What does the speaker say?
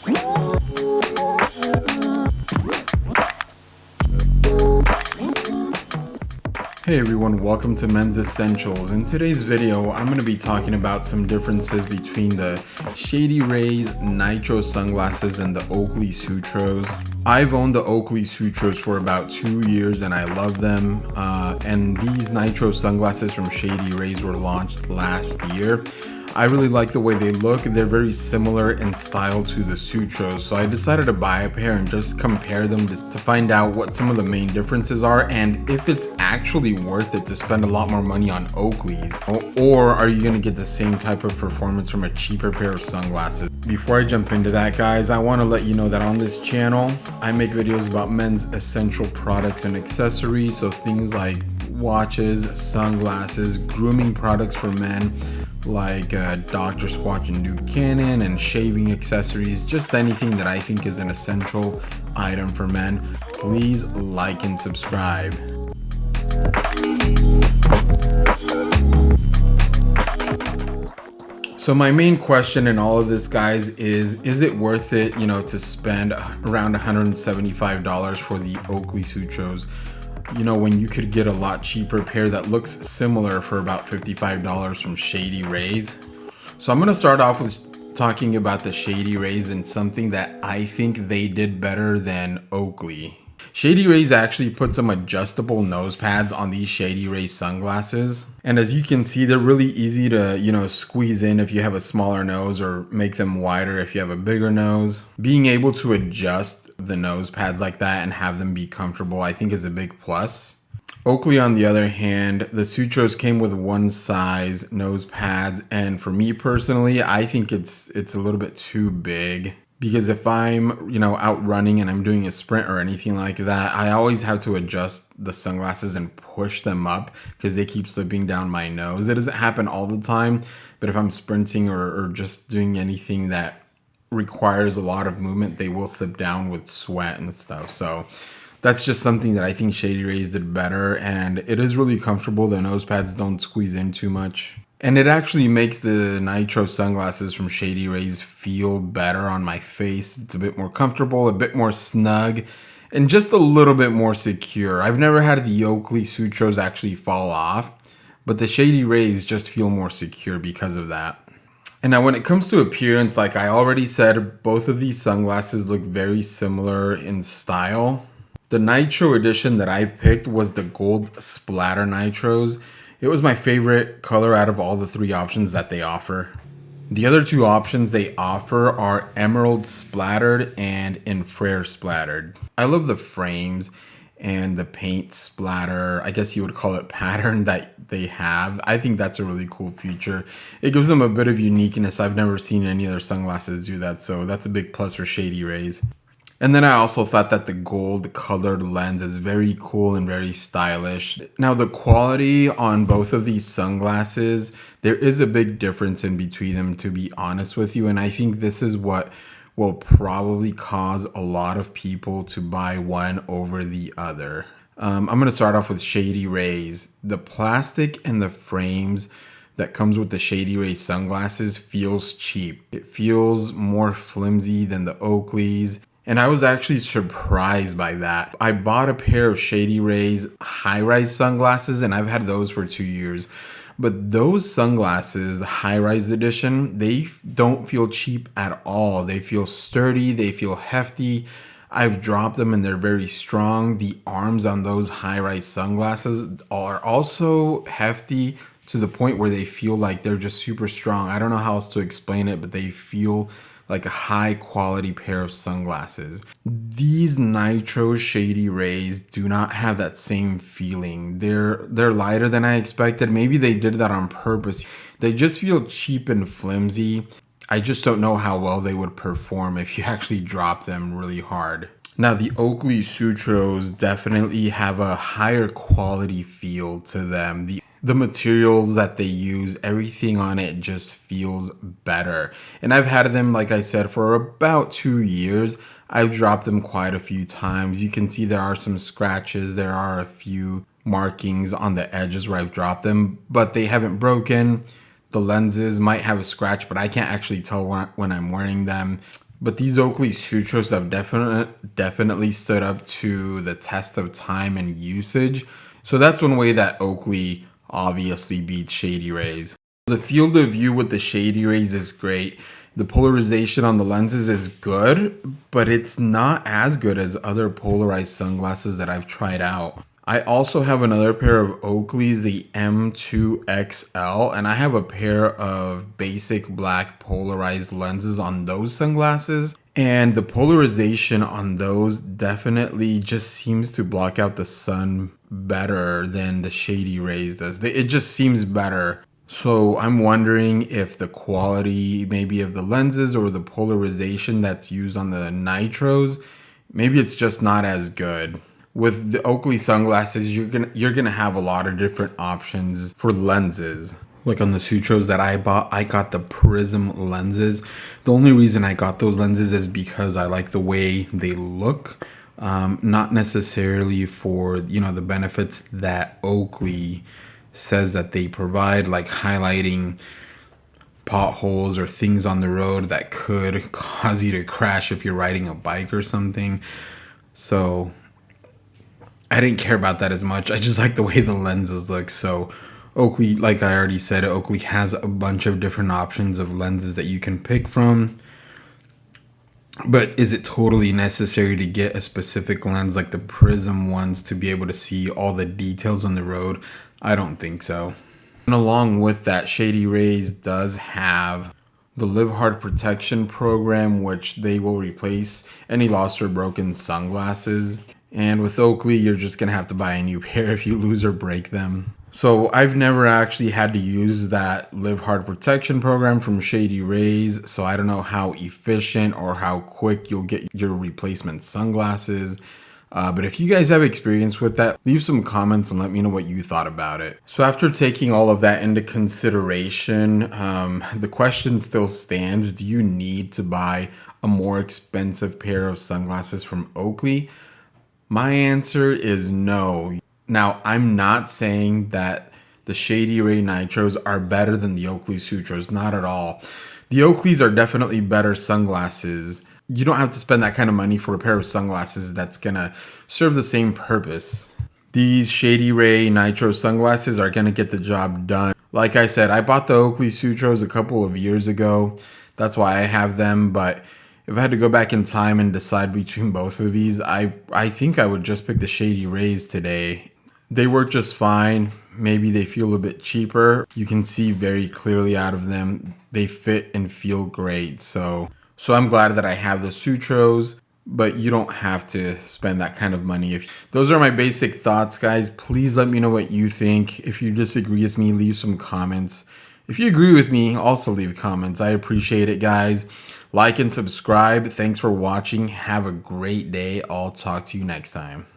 Hey everyone, welcome to Men's Essentials. In today's video, I'm going to be talking about some differences between the Shady Rays Nitro sunglasses and the Oakley Sutros. I've owned the Oakley Sutros for about 2 years and I love them. And these Nitro sunglasses from Shady Rays were launched last year. I really like the way they look. They're very similar in style to the Sutros, so I decided to buy a pair and just compare them to find out what some of the main differences are and if it's actually worth it to spend a lot more money on Oakleys, or are you going to get the same type of performance from a cheaper pair of sunglasses. Before I jump into that, guys, I want to let you know that on this channel I make videos about men's essential products and accessories, so things like watches, sunglasses, grooming products for men like Dr. Squatch and Duke Cannon, and shaving accessories, just anything that I think is an essential item for men. Please like and subscribe. So my main question in all of this, guys, is it worth it, to spend around $175 for the Oakley Sutros? When you could get a lot cheaper pair that looks similar for about $55 from Shady Rays. So I'm going to start off with talking about the Shady Rays and something that I think they did better than Oakley. Shady Rays actually put some adjustable nose pads on these Shady Rays sunglasses. And as you can see, they're really easy to, squeeze in if you have a smaller nose, or make them wider if you have a bigger nose. Being able to adjust the nose pads like that and have them be comfortable, I think, is a big plus. Oakley, on the other hand, the Sutros came with one size nose pads, and for me personally, I think it's a little bit too big. Because if I'm, out running and I'm doing a sprint or anything like that, I always have to adjust the sunglasses and push them up because they keep slipping down my nose. It doesn't happen all the time, but if I'm sprinting or just doing anything that requires a lot of movement, they will slip down with sweat and stuff. So that's just something that I think Shady Rays did better, and it is really comfortable. The nose pads don't squeeze in too much. And it actually makes the Nitro sunglasses from Shady Rays feel better on my face. It's a bit more comfortable, a bit more snug, and just a little bit more secure. I've never had the Oakley Sutros actually fall off, but the Shady Rays just feel more secure because of that. And now when it comes to appearance, like I already said, both of these sunglasses look very similar in style. The Nitro edition that I picked was the gold splatter Nitros. It was my favorite color out of all the three options that they offer. The other two options they offer are emerald splattered and infrared splattered. I love the frames and the paint splatter, I guess you would call it, pattern that they have. I think that's a really cool feature. It gives them a bit of uniqueness. I've never seen any other sunglasses do that, so that's a big plus for Shady Rays. And then I also thought that the gold colored lens is very cool and very stylish. Now the quality on both of these sunglasses, there is a big difference in between them, to be honest with you. And I think this is what will probably cause a lot of people to buy one over the other. I'm going to start off with Shady Rays. The plastic and the frames that comes with the Shady Rays sunglasses feels cheap. It feels more flimsy than the Oakleys. And I was actually surprised by that. I bought a pair of Shady Rays high-rise sunglasses, and I've had those for 2 years. But those sunglasses, the high-rise edition, they don't feel cheap at all. They feel sturdy, they feel hefty. I've dropped them and they're very strong. The arms on those high-rise sunglasses are also hefty to the point where they feel like they're just super strong. I don't know how else to explain it, but they feel like a high quality pair of sunglasses. These Nitro Shady Rays do not have that same feeling. They're lighter than I expected. Maybe they did that on purpose. They just feel cheap and flimsy. I just don't know how well they would perform if you actually drop them really hard. Now the Oakley Sutros definitely have a higher quality feel to them. The materials that they use, everything on it just feels better. And I've had them, like I said, for about 2 years. I've dropped them quite a few times. You can see there are some scratches. There are a few markings on the edges where I've dropped them, but they haven't broken. The lenses might have a scratch, but I can't actually tell when I'm wearing them. But these Oakley Sutros have definitely stood up to the test of time and usage. So that's one way that Oakley obviously beats Shady Rays. The field of view with the Shady Rays is great. The polarization on the lenses is good, but it's not as good as other polarized sunglasses that I've tried out. I also have another pair of Oakleys, the M2XL, and I have a pair of basic black polarized lenses on those sunglasses. And the polarization on those definitely just seems to block out the sun better than the Shady Rays does. It just seems better. So I'm wondering if the quality maybe of the lenses or the polarization that's used on the nitros, maybe it's just not as good. With the Oakley sunglasses, you're gonna have a lot of different options for lenses. Like on the Sutros that I bought, I got the prism lenses. The only reason I got those lenses is because I like the way they look, not necessarily for the benefits that Oakley says that they provide, like highlighting potholes or things on the road that could cause you to crash if you're riding a bike or something. So I didn't care about that as much. I just like the way the lenses look. So Oakley, like I already said, Oakley has a bunch of different options of lenses that you can pick from. But is it totally necessary to get a specific lens like the prism ones to be able to see all the details on the road? I don't think so. And along with that, Shady Rays does have the Live Hard Protection program, which they will replace any lost or broken sunglasses. And with Oakley, you're just going to have to buy a new pair if you lose or break them. So I've never actually had to use that Live Hard Protection program from Shady Rays. So I don't know how efficient or how quick you'll get your replacement sunglasses. But if you guys have experience with that, leave some comments and let me know what you thought about it. So after taking all of that into consideration, the question still stands. Do you need to buy a more expensive pair of sunglasses from Oakley? My answer is no. Now, I'm not saying that the Shady Ray Nitros are better than the Oakley Sutros. Not at all. The Oakleys are definitely better sunglasses. You don't have to spend that kind of money for a pair of sunglasses that's gonna serve the same purpose. These Shady Ray Nitro sunglasses are gonna get the job done. Like I said, I bought the Oakley Sutros a couple of years ago. That's why I have them, but if I had to go back in time and decide between both of these, I think I would just pick the Shady Rays today. They work just fine. Maybe they feel a bit cheaper. You can see very clearly out of them. They fit and feel great. So I'm glad that I have the Sutros, but you don't have to spend that kind of money. If those are my basic thoughts, guys, please let me know what you think. If you disagree with me, leave some comments. If you agree with me, also leave comments. I appreciate it, guys. Like and subscribe. Thanks for watching. Have a great day. I'll talk to you next time.